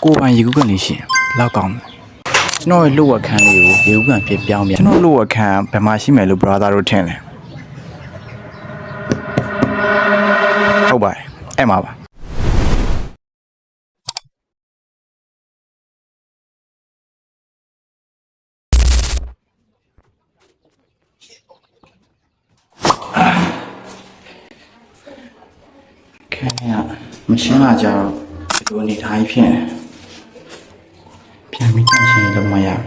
ကိုပိုင်ရေကူးကန်လေးရှင်လောက်ကောင်းတယ်ကျွန်တော်ရဲ့လှုပ်ဝက်ခန်းလေးကိုရေကူးကန်ဖြစ်ပြောင်းပြန်ကျွန်တော်လှုပ်ဝက်ခန်းဘယ်မှာရှိမယ်လို့ brother တို့ထင်လဲဟုတ်ပါတယ်အဲ့မှာပါခင်ဗျာမရှင်းလာကြတော့ဒီလိုနေထားကြီးဖြစ်နေပြန်ပြီးတန့်ရှင်းလို့မရအဲ့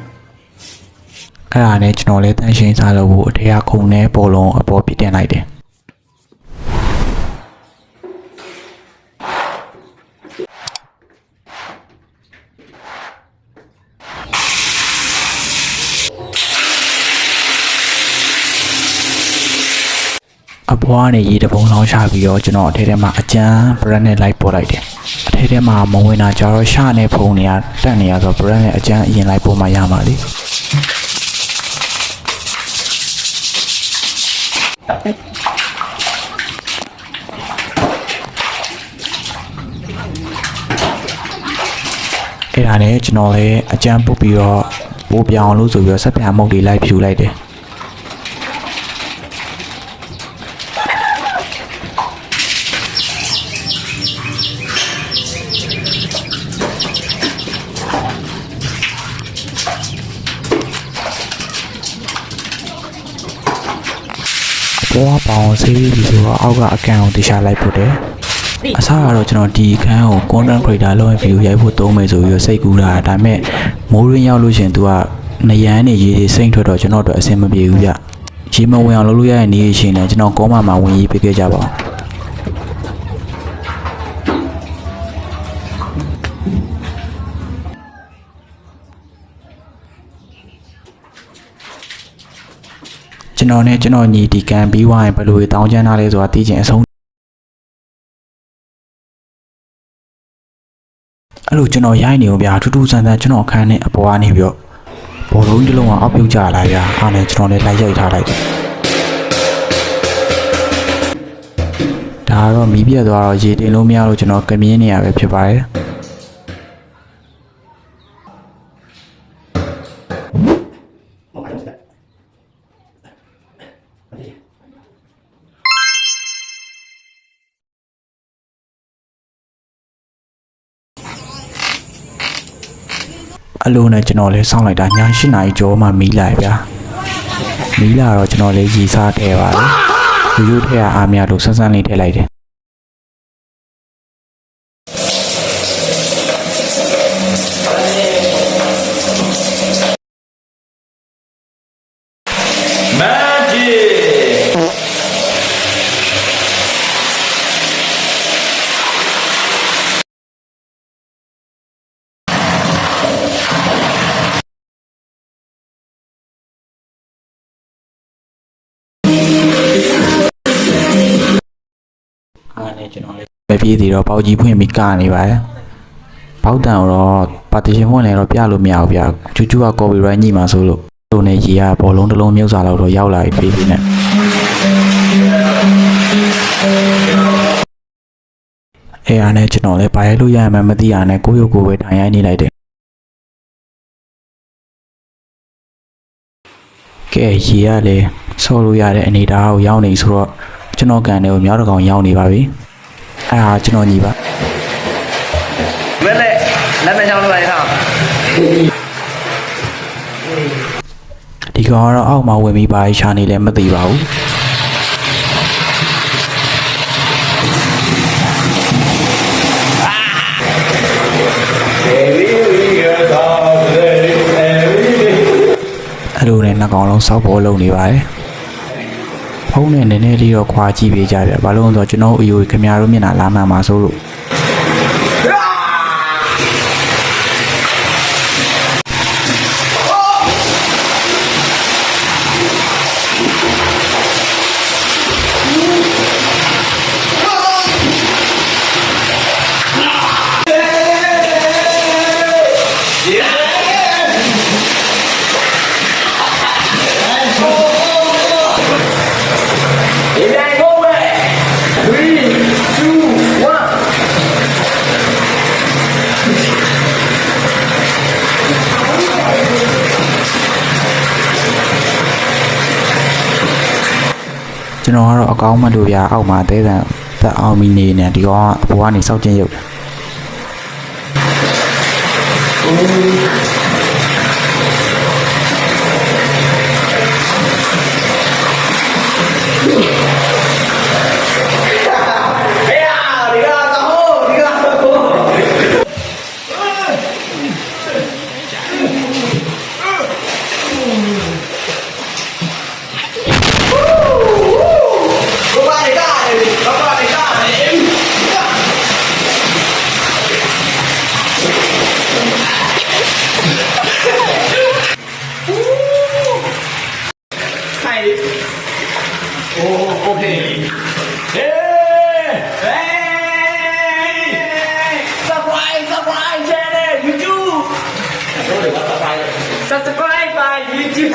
ဒါနဲ့ကျွန်တော်လည်းတန့်ရှင်းစားလို့ဖို့အထက်ကခုံနဲ့ပေါ်လုံးအပေါ်ပြတင်လိုက်တယ်အပွားနဲ့ရေတပုံလောင်းချပြီးတော့ကျွန်တော်အထဲထဲမှာအကျန်း brand နဲ့ light ပို့လိုက်တယ်အထဲထဲမှာမဝင်တာကြတော့ရှာနဲ့ဖုံနေရတက်နေရဆို brand နဲ့အကျန်းအရင် light ပို့မှရမှာလေအဲ့ဒါနဲ့ကျွန်တော်လည်းအကျန်းပုတ်ပြီးတော့ပိုးပြောင်းလို့ဆိုပြီးတော့ဆက်ပြန်မုတ်လေးလိုက်ဖြူလိုက်တယ်ပေါ်ပေါင်းဆေးပြီးဆိုတော့အောက်ကအကန်ကိုတခြားလိုက်ပို့တယ်အစားကတော့ကျွန်တော်ဒီအခန်းကို content creator လုပ်ရင် video ရိုက်ဖို့သုံးမယ်ဆိုပြီးတော့စိတ်ကူးတာဒါပေမဲ့မိုးရင်းရောက်လို့ရှင်သူကနရမ်းနေရေးတွေစိမ့်ထွက်တော့ကျွန်တော်တို့အဆင်မပြေဘူးဗျရေမဝင်အောင်လုပ်လို့ရတဲ့နေရှင်နဲ့ကျွန်တော်ကောမှာဝင်ရေးပေးခဲ့ကြပါဦးကျွန်တော်နဲ့ကျွန်တော်ညီဒီကန်ပြီးွားရင်ဘယ်လိုတောင်းချမ်းထားလဲဆိုတာသိချင်အဆုံးအဲ့လိုကျွန်တော်ရိုက်နေအောင်ဗျာထူးထူးဆန်းဆန်းကျွန်တော်အခန်းနဲ့အပေါ်ကနေပြီးတော့ဘောလုံးတစ်လုံးကအောက်ပြုတ်ကြလာဗျာအားနဲ့ကျွန်တော်လည်းလိုက်ရိုက်ထားလိုက်တယ်ဒါတော့မီးပြတ်သွားတော့ရေတင်လို့မရလို့ကျွန်တော်ကမြင်းနေရပဲဖြစ်ပါတယ်အလိုနဲ့ကျွန်တော်လည်းစောင့်လိုက်တာည8 နာရီကျော်မှမီးလာဗျာမီးလာတော့ကျွန်တော်လည်းရီစားထည့်ပါတယ်ရိုးရိုးထည့်အားများလို့ဆန်းဆန်းလေးထည့်လိုက်တယ်အားနဲ့ကျွန်တော်လည်းပဲပြေးသေးတော့ပေါက်ကြီးဖွင့်ပြီးကနေပါတယ်ပေါက်တန်တော့ပါတီရှင်ဖွင့်လည်းတော့ပြလို့မရဘူးဗျချူချူက copyright ညှိမှာဆိုလို့ဟိုနဲ့ရေကဘောလုံးတစ်လုံးမြုပ်စားလောက်တော့ရောက်လာပြီပြေးနဲ့အဲ့အားနဲ့ကျွန်တော်လည်းဘာရိုက်လို့ရမှမသိရနဲ့ကိုရုပ်ကိုပဲထိုင်ရိုက်နေလိုက်တယ်ကဲရေကလည်းဆော့လို့ရတဲ့အနေထားကိုရောက်နေဆိုတော့ကျွန်တော်ကန်တွေကိုမြောက်တစ်ကောင်ရောက်နေပါပြီအဲ့ဒါကျွန်တော်ညီပါမလဲလက်မချောင်းလို့လိုက်ထားဒီကောင်ကတော့အောက်မှာဝင်ပြီးပါရှာနေလည်းမသိပါဘူးအဲ့လိုနဲ့နှစ်ကောင်လုံးစောက်ပေါ်လုံးနေပါတယ်ဖုန်းနဲ့နည်းနည်းလေးတော့ခွာကြည့်ပေးကြဗျဘာလို့လဲဆိုတော့ကျွန်တော်အယူခင်ဗျားတို့မျက်နှာလာမှန်မှာဆိုလို့ ကျွန်တော်ကတော့အကောင်းမှလို့ဗျာအောက်မှာတဲဆန်သက်အောင်မီနေနေဒီကောင်ကဘဝကနေစောက်ကျင်ရုပ်Subscribe by YouTube.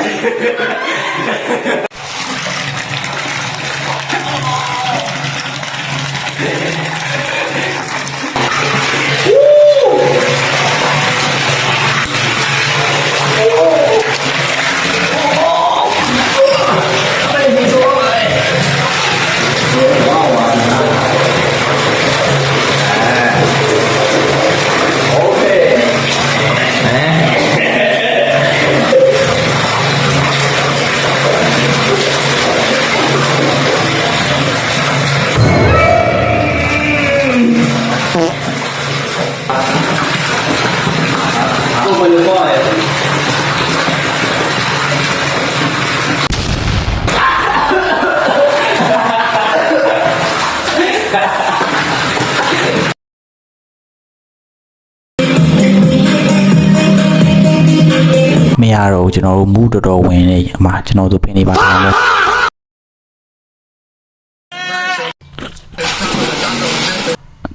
မရတော့ကျွန်တော်တို့မူးတော်တော်ဝင်နေအမကျွန်တော်တို့ပြင်နေပါတော့လို့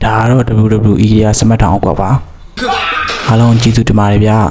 ဒါကတော့ WWE ရာစမတ်တောင်အောက်ကပါအားလုံးကျေးဇူးတင်ပါတယ်ဗျာ